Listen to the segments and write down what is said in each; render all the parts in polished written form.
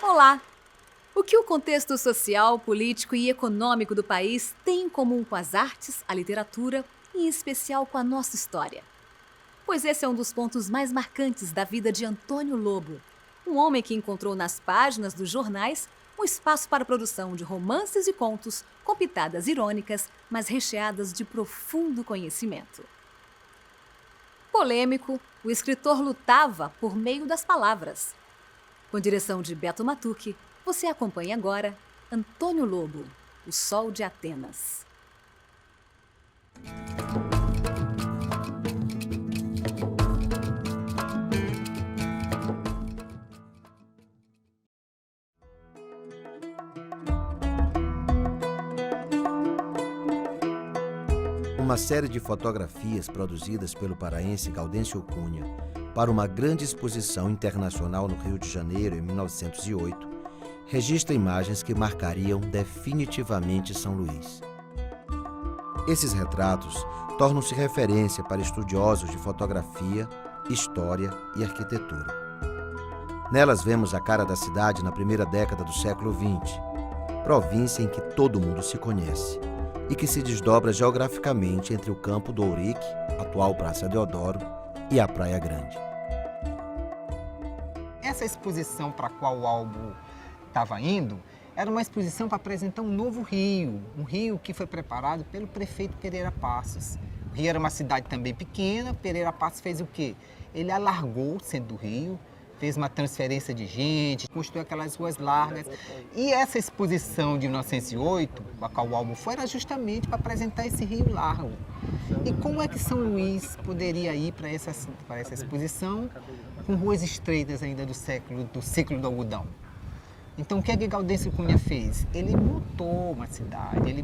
Olá! O que o contexto social, político e econômico do país tem em comum com as artes, a literatura e, em especial, com a nossa história? Pois esse é um dos pontos mais marcantes da vida de Antônio Lobo, um homem que encontrou nas páginas dos jornais um espaço para a produção de romances e contos com pitadas irônicas, mas recheadas de profundo conhecimento. Polêmico, o escritor lutava por meio das palavras. Com direção de Beto Matucci, você acompanha agora Antônio Lobo, O Sol de Atenas. Uma série de fotografias produzidas pelo paraense Gaudêncio Cunha para uma grande exposição internacional no Rio de Janeiro em 1908 registra imagens que marcariam definitivamente São Luís. Esses retratos tornam-se referência para estudiosos de fotografia, história e arquitetura. Nelas vemos a cara da cidade na primeira década do século XX, província em que todo mundo se conhece e que se desdobra geograficamente entre o Campo do Ourique, atual Praça Deodoro, e a Praia Grande. Essa exposição para a qual o álbum estava indo era uma exposição para apresentar um novo rio, um rio que foi preparado pelo prefeito Pereira Passos. O Rio era uma cidade também pequena, Pereira Passos fez o quê? Ele alargou o centro do rio, fez uma transferência de gente, construiu aquelas ruas largas. E essa exposição de 1908, a qual o álbum foi, era justamente para apresentar esse rio largo. E como é que São Luís poderia ir para essa exposição com ruas estreitas ainda do ciclo do algodão? Então o que é que Gaudêncio Cunha fez? Ele montou uma cidade,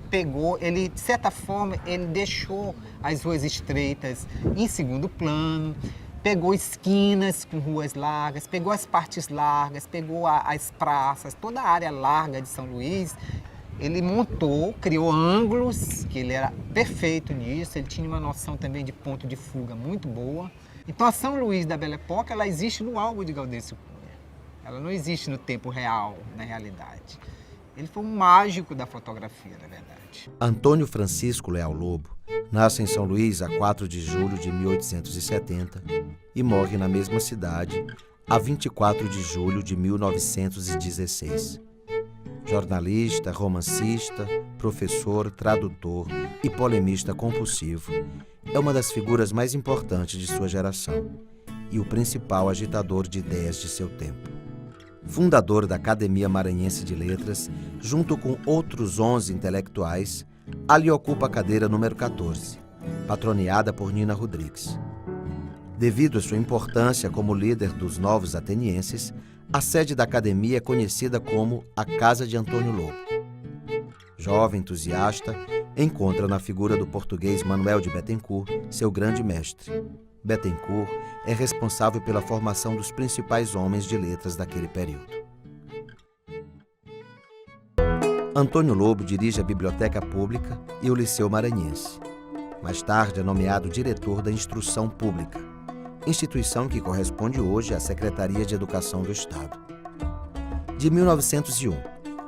de certa forma, ele deixou as ruas estreitas em segundo plano, pegou esquinas com ruas largas, pegou as partes largas, pegou as praças, toda a área larga de São Luís. Ele montou, criou ângulos, que ele era perfeito nisso, ele tinha uma noção também de ponto de fuga muito boa. Então a São Luís da Belle Époque, ela existe no álbum de Gaudêncio Cunha. Ela não existe no tempo real, na realidade. Ele foi um mágico da fotografia, na verdade. Antônio Francisco Leal Lobo nasce em São Luís a 4 de julho de 1870 e morre na mesma cidade a 24 de julho de 1916. Jornalista, romancista, professor, tradutor e polemista compulsivo, é uma das figuras mais importantes de sua geração e o principal agitador de ideias de seu tempo. Fundador da Academia Maranhense de Letras, junto com outros 11 intelectuais, ali ocupa a cadeira número 14, patroneada por Nina Rodrigues. Devido à sua importância como líder dos novos atenienses, a sede da academia é conhecida como a Casa de Antônio Lobo. Jovem entusiasta, encontra na figura do português Manuel de Bettencourt seu grande mestre. Bettencourt é responsável pela formação dos principais homens de letras daquele período. Antônio Lobo dirige a Biblioteca Pública e o Liceu Maranhense. Mais tarde é nomeado diretor da Instrução Pública, instituição que corresponde hoje à Secretaria de Educação do Estado. De 1901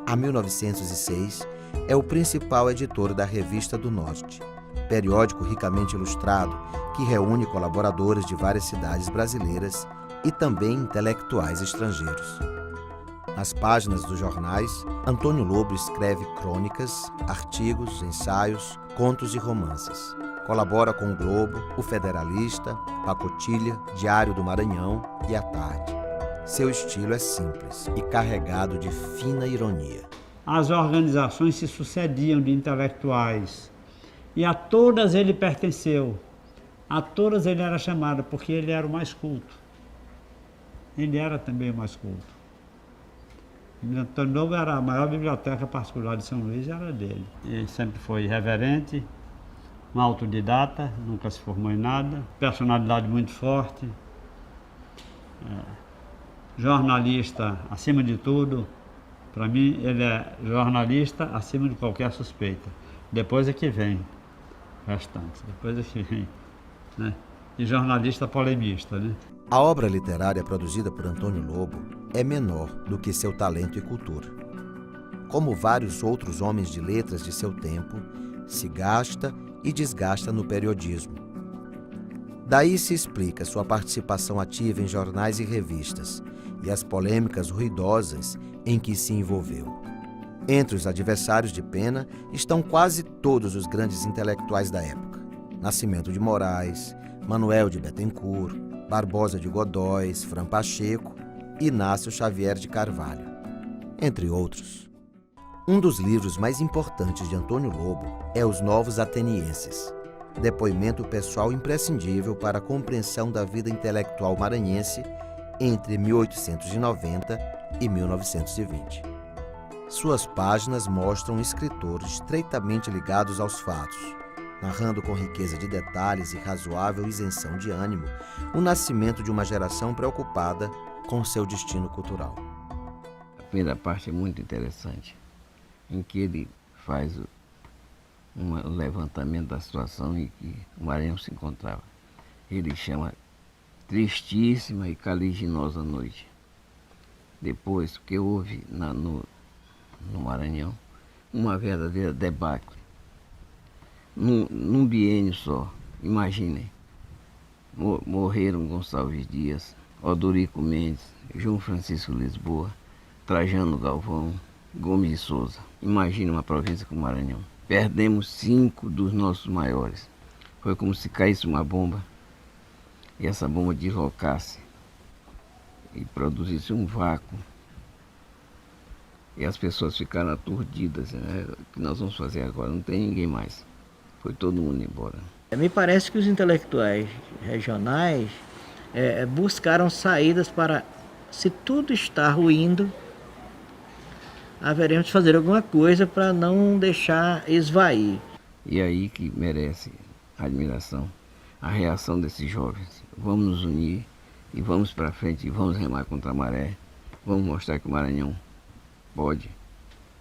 a 1906, é o principal editor da Revista do Norte, periódico ricamente ilustrado que reúne colaboradores de várias cidades brasileiras e também intelectuais estrangeiros. Nas páginas dos jornais, Antônio Lobo escreve crônicas, artigos, ensaios, contos e romances. Colabora com o Globo, o Federalista, Pacotilha, Diário do Maranhão e A Tarde. Seu estilo é simples e carregado de fina ironia. As organizações se sucediam de intelectuais e a todas ele pertenceu. A todas ele era chamado porque ele era o mais culto. Ele era também o mais culto. Antônio Lobo era a maior biblioteca particular de São Luís, era dele. Ele sempre foi irreverente, um autodidata, nunca se formou em nada, personalidade muito forte, jornalista acima de tudo. Para mim, ele é jornalista acima de qualquer suspeita. Depois é que vem o restante, depois é que vem, né? e jornalista polemista, né? A obra literária produzida por Antônio Lobo é menor do que seu talento e cultura. Como vários outros homens de letras de seu tempo, se gasta e desgasta no periodismo. Daí se explica sua participação ativa em jornais e revistas e as polêmicas ruidosas em que se envolveu. Entre os adversários de Pena estão quase todos os grandes intelectuais da época: Nascimento de Moraes, Manuel de Bettencourt, Barbosa de Godóis, Fran Pacheco, Inácio Xavier de Carvalho, entre outros. Um dos livros mais importantes de Antônio Lobo é Os Novos Atenienses, depoimento pessoal imprescindível para a compreensão da vida intelectual maranhense entre 1890 e 1920. Suas páginas mostram um escritor estreitamente ligados aos fatos, narrando com riqueza de detalhes e razoável isenção de ânimo o nascimento de uma geração preocupada com seu destino cultural. A primeira parte é muito interessante, em que ele faz um levantamento da situação em que o Maranhão se encontrava. Ele chama Tristíssima e Caliginosa Noite. Depois, o que houve no Maranhão, uma verdadeira debacle. Num biênio só, imaginem, morreram Gonçalves Dias, Odorico Mendes, João Francisco Lisboa, Trajano Galvão, Gomes de Souza. Imagine uma província como o Maranhão. Perdemos 5 dos nossos maiores. Foi como se caísse uma bomba e essa bomba deslocasse e produzisse um vácuo. E as pessoas ficaram aturdidas, né? O que nós vamos fazer agora? Não tem ninguém mais. Foi todo mundo embora. Me parece que os intelectuais regionais buscaram saídas para, se tudo está ruindo, haveremos de fazer alguma coisa para não deixar esvair. E aí que merece admiração a reação desses jovens. Vamos nos unir e vamos para frente e vamos remar contra a maré. Vamos mostrar que o Maranhão pode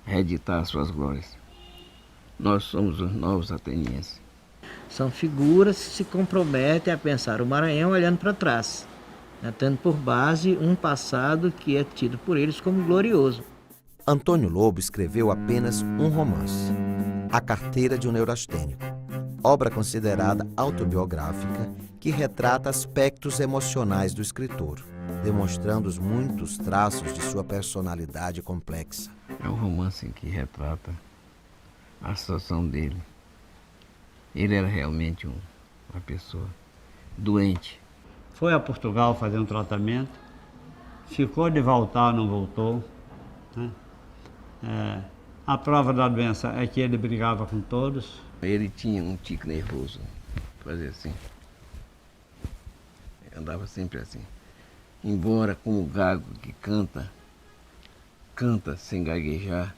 reeditar suas glórias. Nós somos os novos atenienses. São figuras que se comprometem a pensar o Maranhão olhando para trás, né, tendo por base um passado que é tido por eles como glorioso. Antônio Lobo escreveu apenas um romance, A Carteira de um Neurastênico, obra considerada autobiográfica que retrata aspectos emocionais do escritor, demonstrando os muitos traços de sua personalidade complexa. É um romance que retrata a situação dele. Ele era realmente uma pessoa doente. Foi a Portugal fazer um tratamento, ficou de voltar, não voltou, né? A prova da doença é que ele brigava com todos. Ele tinha um tique nervoso, fazia assim. Andava sempre assim. Embora como o gago que canta sem gaguejar,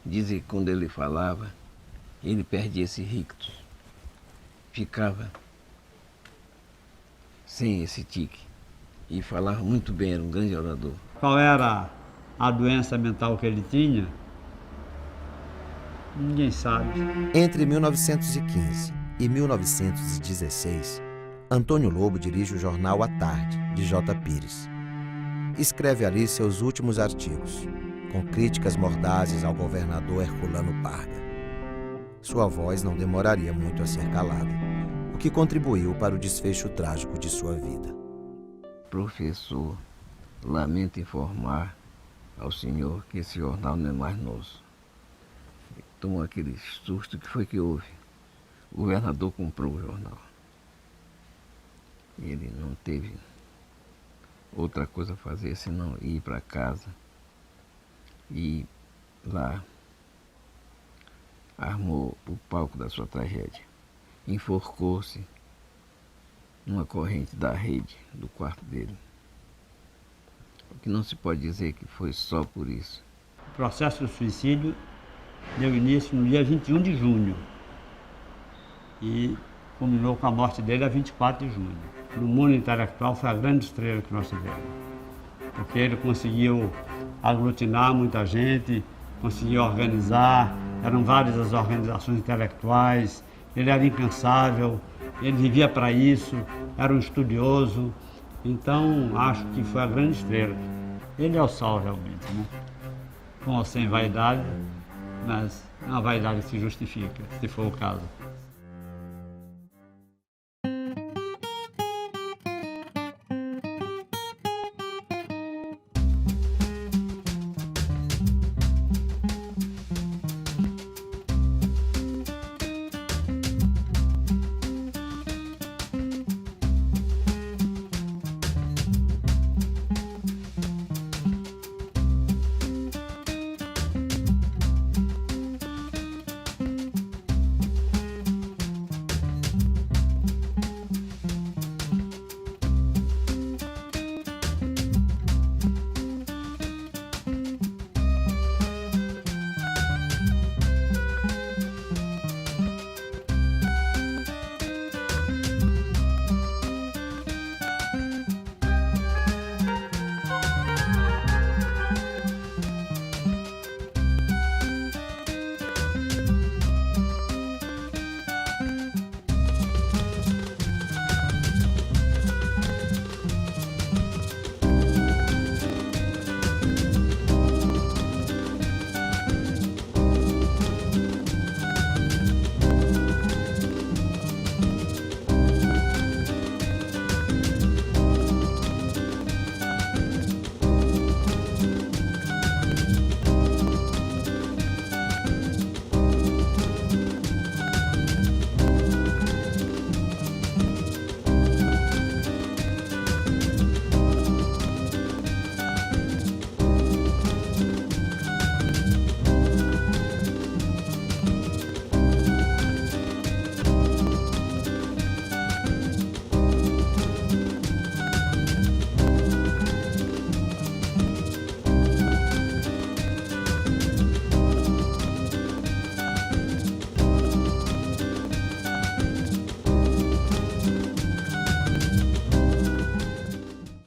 dizem que quando ele falava, ele perdia esse rictus. Ficava sem esse tique. E falava muito bem, era um grande orador. Qual era a doença mental que ele tinha? Ninguém sabe. Entre 1915 e 1916, Antônio Lobo dirige o jornal A Tarde, de J. Pires. Escreve ali seus últimos artigos, com críticas mordazes ao governador Herculano Parga. Sua voz não demoraria muito a ser calada, o que contribuiu para o desfecho trágico de sua vida. Professor, lamento informar ao senhor que esse jornal não é mais nosso. Tomou aquele susto. Que foi que houve? O governador comprou o jornal. Ele não teve outra coisa a fazer senão ir para casa e lá armou o palco da sua tragédia. Enforcou-se numa corrente da rede do quarto dele. O que não se pode dizer que foi só por isso. O processo de suicídio deu início no dia 21 de junho e culminou com a morte dele a 24 de junho. No mundo intelectual foi a grande estrela que nós tivemos, porque ele conseguiu aglutinar muita gente, conseguiu organizar, eram várias as organizações intelectuais, ele era incansável, ele vivia para isso, era um estudioso, então acho que foi a grande estrela. Ele é o sol realmente, né? Com ou sem vaidade, mas a vaidade se justifica, se for o caso.